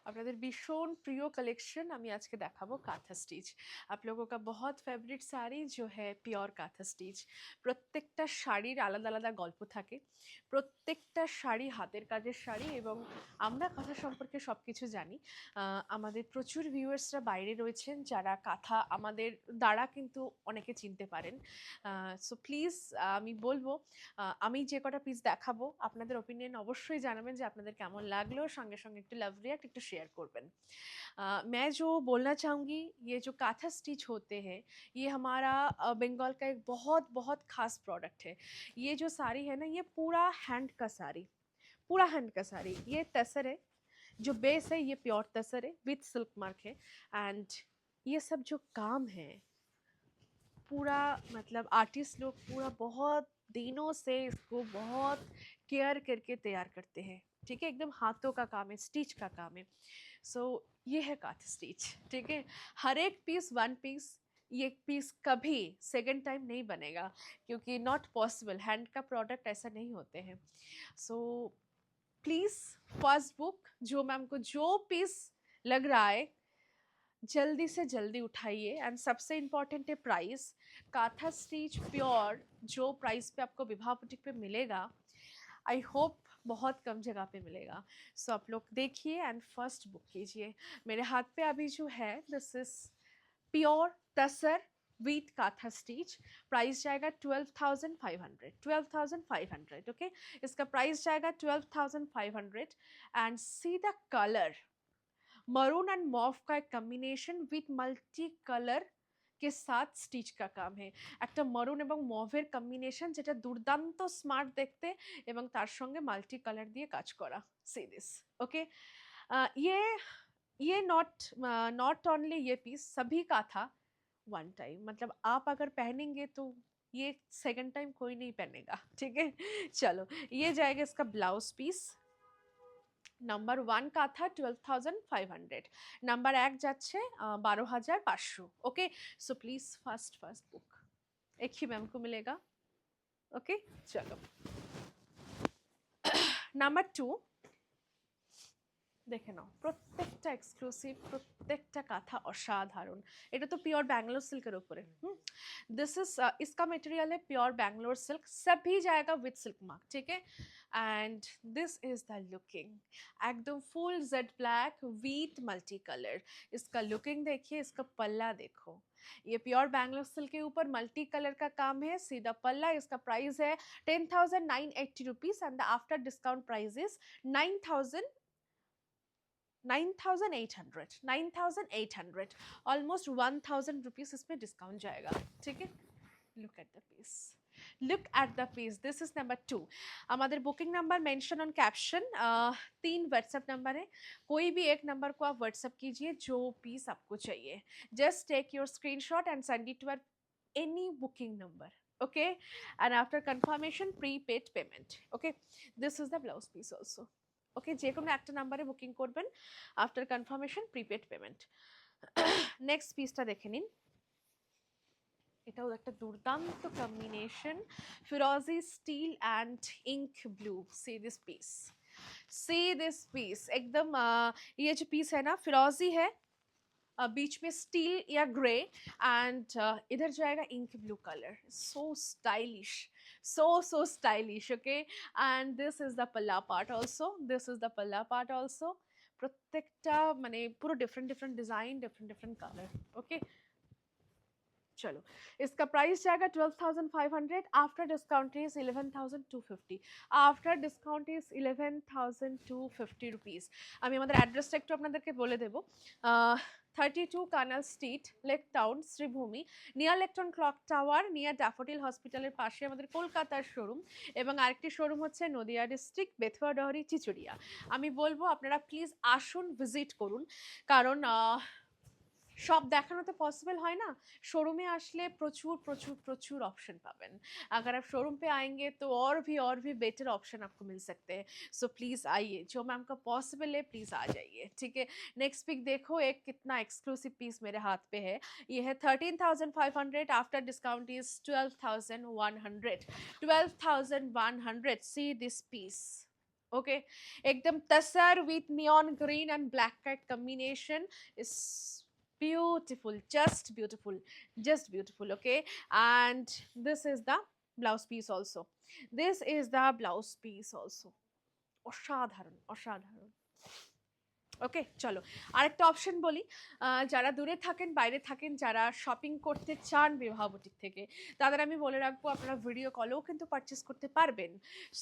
আপনাদের ভীষণ প্রিয় কালেকশন আমি আজকে দেখাবো কাঁথা স্টিচ। आप लोगों का बहुत फेवरेट শাড়ি जो है পিওর কাঁথা স্টিচ। প্রত্যেকটা শাড়ির আলাদা আলাদা গল্প থাকে, প্রত্যেকটা শাড়ি হাতের কাজের শাড়ি এবং আমরা কাঁথা সম্পর্কে সব কিছু জানি। আমাদের প্রচুর ভিউয়ার্সরা বাইরে রয়েছেন যারা কাঁথা আমাদের দ্বারা কিন্তু অনেকে চিনতে পারেন। সো প্লিজ আমি বলবো আমি যে কটা পিস দেখাবো আপনাদের ওপিনিয়ন অবশ্যই জানাবেন যে আপনাদের কেমন লাগলো, সঙ্গে সঙ্গে একটু লাভ রিয়াক্ট একটু शेयर করবেন। मैं जो बोलना चाहूँगी, ये जो काथा स्टिच होते हैं ये हमारा बंगाल का एक बहुत बहुत ख़ास प्रोडक्ट है। ये जो साड़ी है ना, ये पूरा हैंड का साड़ी, पूरा हैंड का साड़ी। ये तसर है, जो बेस है ये प्योर तसर है विथ सिल्क मार्क है। एंड ये सब जो काम है पूरा, मतलब आर्टिस्ट लोग पूरा बहुत दिनों से इसको बहुत केयर करके तैयार करते हैं। ठीक है, एकदम हाथों का काम है, स्टिच का काम है। सो ये है काथ स्टिच। ठीक है, हर एक पीस वन पीस, ये पीस कभी सेकंड टाइम नहीं बनेगा क्योंकि नॉट पॉसिबल, हैंड का प्रोडक्ट ऐसा नहीं होते हैं। सो प्लीज़ फर्स्ट बुक, जो मैम को जो पीस लग रहा है जल्दी से जल्दी उठाइए। एंड सबसे इम्पॉर्टेंट है प्राइस। काथा स्टिच प्योर जो प्राइस पे आपको विवाह बुटीक पे मिलेगा, आई होप बहुत कम जगह पे मिलेगा। सो आप लोग देखिए एंड फर्स्ट बुक कीजिए। मेरे हाथ पे अभी जो है this is pure tussar with kantha stitch. Price जाएगा 12,500, 12,500। ओके, इसका प्राइस जाएगा 12,500। And see the colour, maroon and mauve का एक कम्बिनेशन विथ মাল্টি কালার के साथ स्टिच का काम है। একটা মরুন এবং মভের কম্বিনেশন যেটা দুর্দান্ত স্মার্ট দেখতে এবং তার সঙ্গে মাল্টি কালার দিয়ে কাজ করা। C this. ओके, ये नॉट ओनली ये पीस सभी का था वन टाइम, मतलब आप अगर पहनेंगे तो ये सेकंड टाइम कोई नहीं पहनेगा। ठीक है, चलो ये जाएगा इसका ब्लाउज पीस। নাম্বার ওয়ান কাঁথা 12,500, নাম্বার এক যাচ্ছে 12,500। Okay, so please first first book एक ही मैम को मिलेगा। ओके, चलो নাম্বার টু দেখে নাও। প্রত্যেকটা এক্সক্লুসিভ, প্রত্যেকটা কাঁথা অসাধারণ। এটা তো পিওর ব্যাঙ্গালোর সিল্কের উপরে। दिस इज इसका मटेरियल है प्योर बैंगलोर सिल्क, सभी जाएगा विथ सिल्क मार्क। ठीक है, and this is the looking एकदम full jade black with multi colour. इसका लुकिंग देखिए, इसका पल्ला देखो, ये प्योर बैंगलोर सिल्क के ऊपर मल्टी कलर का काम है। सीधा पल्ला, इसका प्राइस है 10,980 rupees and the after discount price is 9,800, 9,800, almost 1,000 rupees इसमें डिस्काउंट जाएगा। ठीक है, look at the piece, look at the piece. This is number two. हमारे booking number mention on caption. 3 WhatsApp number है, कोई भी एक नंबर को आप व्हाट्सएप कीजिए जो पीस आपको चाहिए। Just take your screenshot and send it to any booking number. Okay, and after confirmation prepaid payment. Okay, this is the blouse piece also. Okay, যে কোনো একটা নাম্বারে বুকিং করবেন, after confirmation prepaid payment. Next পিসটা দেখে নিন, এটাও একটা দুর্দান্ত কম্বিনেশন, ফিরোজি steel and ink blue. See this piece, see this piece एकदम ये जो पीस है ना फिरोजी है, बीच में स्टील या ग्रे एंड इधर जाएगा ink blue colour. So stylish, so stylish। okay, and this is the palla part also, this is the palla part also। প্রত্যেকটা মানে পুরো different different design, different different colour. Okay, चलो इसका price जाएगा 12,500, after discount is 11,250, after discount is 11,250 rupees. আমি আমাদের অ্যাড্রেসটা একটু আপনাদেরকে বলে দেব। 32 Canal Street, Lake Town, Sreebhumi, near Lake Town clock tower, near Daffodil হসপিটালের পাশে আমাদের কলকাতার শোরুম। এবং আরেকটি শোরুম হচ্ছে নদিয়া ডিস্ট্রিক্ট, বেথুয়াডহরি, চিচুড়িয়া। আমি বলবো আপনারা প্লিজ আসুন, ভিজিট করুন, কারণ সব দেখানো তো पॉसिबल है ना। शोरूम में आसले प्रचुर प्रचुर प्रचुर ऑप्शन पाबेन। अगर आप शोरूम पे आएंगे तो और भी बेटर ऑप्शन आपको मिल सकते हैं। सो प्लीज़ आइए, जो मैम का पॉसिबल है प्लीज़ आ जाइए। ठीक है, नेक्स्ट पिक देखो, एक कितना एक्सक्लूसिव पीस मेरे हाथ पे है। ये है 13,500, after discount is 12,100, 12,100। See this piece. Okay एकदम tussar with neon green and black का combination is beautiful, just beautiful. Okay, and this is the blouse piece also. This is the blouse piece also. অসাধারণ অসাধারণ। ওকে চলো আরেকটা option বলি, যারা দূরে থাকেন বাইরে থাকেন যারা শপিং করতে চান বিবাহ বুটিক থেকে তাদের আমি বলে রাখবো আপনারা ভিডিও কলেও কিন্তু পারচেস করতে পারবেন।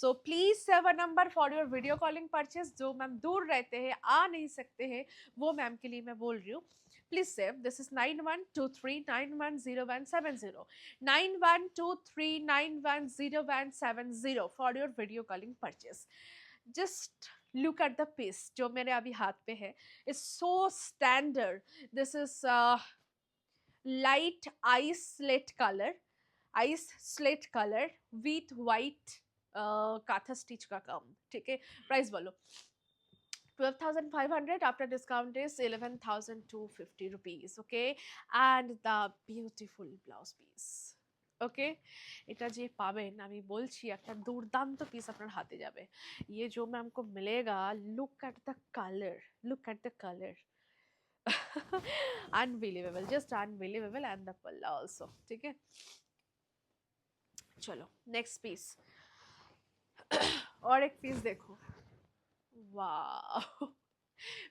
So please save a number for your video calling purchase. जो मैम दूर रहते हैं आ नहीं सकते हैं वो मैम के लिए मैं बोल रही हूँ, please save this is 9123910170 9123910170 for your video calling purchase. Just look at the piece जो मेरे अभी हाथ पे है, is so standard. This is light ice slate color with white kantha stitch का काम। ठीक है प्राइस बोलो 12,500 after discount is 11,250 rupees। okay and the beautiful blouse piece। ওকে এটা যে পাবেন আমি বলছি একটা দুর্দান্ত পিস আপনার হাতে যাবে। ये जो मैम को मिलेगा, look at the colour unbelievable, just unbelievable and the पल्ला आल्सो। ठीक है चलो नेक्स्ट पीस और एक पीस देखो, वाह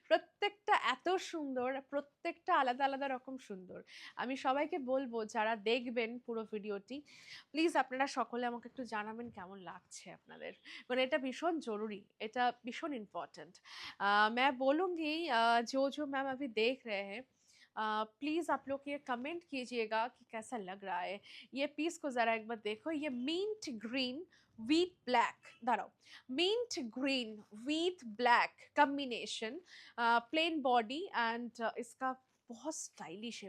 প্রত্যেকটা এত সুন্দর, প্রত্যেকটা আলাদা আলাদা রকম সুন্দর। আমি সবাইকে বলবো যারা দেখবেন পুরো ভিডিওটি প্লিজ আপনারা সকলে আমাকে একটু জানাবেন কেমন লাগছে আপনাদের, মানে এটা ভীষণ জরুরি, এটা ভীষণ ইম্পর্টেंट। मैं बोलूँगी जो मैम अभी देख रहे हैं प्लीज़ आप लोग ये कमेंट कीजिएगा कि कैसा लग रहा है। ये पीस को ज़रा एक बार देखो, ये मिंट ग्रीन विथ ब्लैक, दाঁড়াও mint green with black combination, plain body and इसका बहुत स्टाइलिश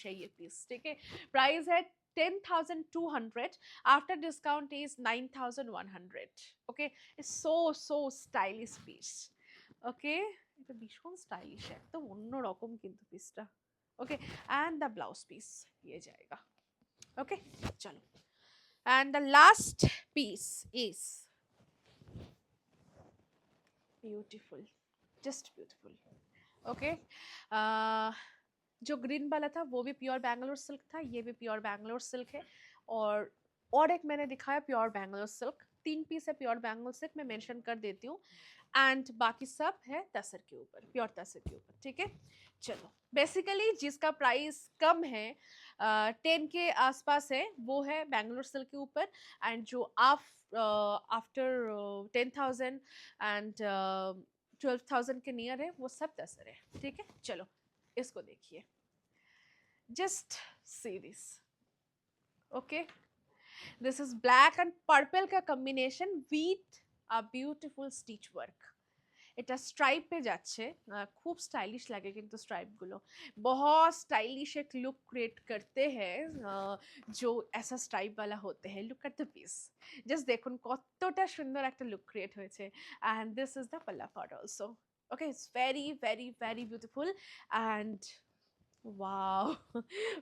है ये पीस। ठीक है प्राइस है 10,200 after discount is 9,100। Okay so stylish piece. Okay এটা ভীষণ স্টাইলিশ একদম অন্য রকম কিন্তু পিসটা। Okay and the blouse piece ये जाएगा। ओके चलो and the last piece is beautiful, just beautiful। okay जो ग्रीन वाला था वो भी प्योर बैंगलोर सिल्क था, ये भी प्योर बैंगलोर सिल्क है, और एक मैंने दिखाया प्योर बैंगलोर सिल्क। 3 पीस है प्योर बैंगलोर सिल्क, मैं मेंशन कर देती हूँ एंड बाकी सब है तसर के ऊपर, प्योर तसर के ऊपर। ठीक है चलो बेसिकली जिसका प्राइस कम है 10 के आसपास है वो है बैंगलोर सिल्क के ऊपर, एंड जो आफ्टर 10,000 एंड 12,000 के नियर है वो सब तसर है। ठीक है चलो इसको देखिए, just see this. Okay this is black and purple का combination with a beautiful stitch work. এটা স্ট্রাইপ पे যাচ্ছে, खूब स्टाइलिश लगे কিন্তু स्ट्राइप गुलो बहुत स्टाइलिश एक लुक क्रिएट करते हैं जो ऐसा स्ट्राइप वाला होते हैं। Look at the piece, just দেখুন কতটা সুন্দর একটা লুক ক্রিয়েট হয়েছে। And this is the pallu part also. Okay it's very beautiful and wow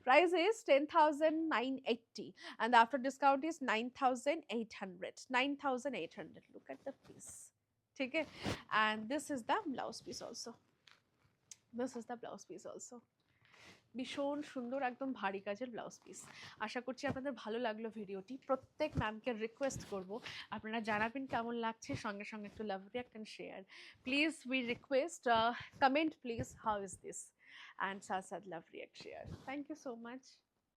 price is 10,980 and after discount is 9,800। look at the piece। ठीक है and this is the blouse piece also, ভীষণ সুন্দর একদম ভারী কাজের blouse piece. আশা করছি আপনাদের ভালো লাগলো ভিডিওটি। প্রত্যেক ম্যামকে রিকোয়েস্ট করব আপনারা জানাবেন কেমন লাগছে, সঙ্গে সঙ্গে একটু love react and share please. We request comment please how is this and साथ साथ love react share. Thank you so much.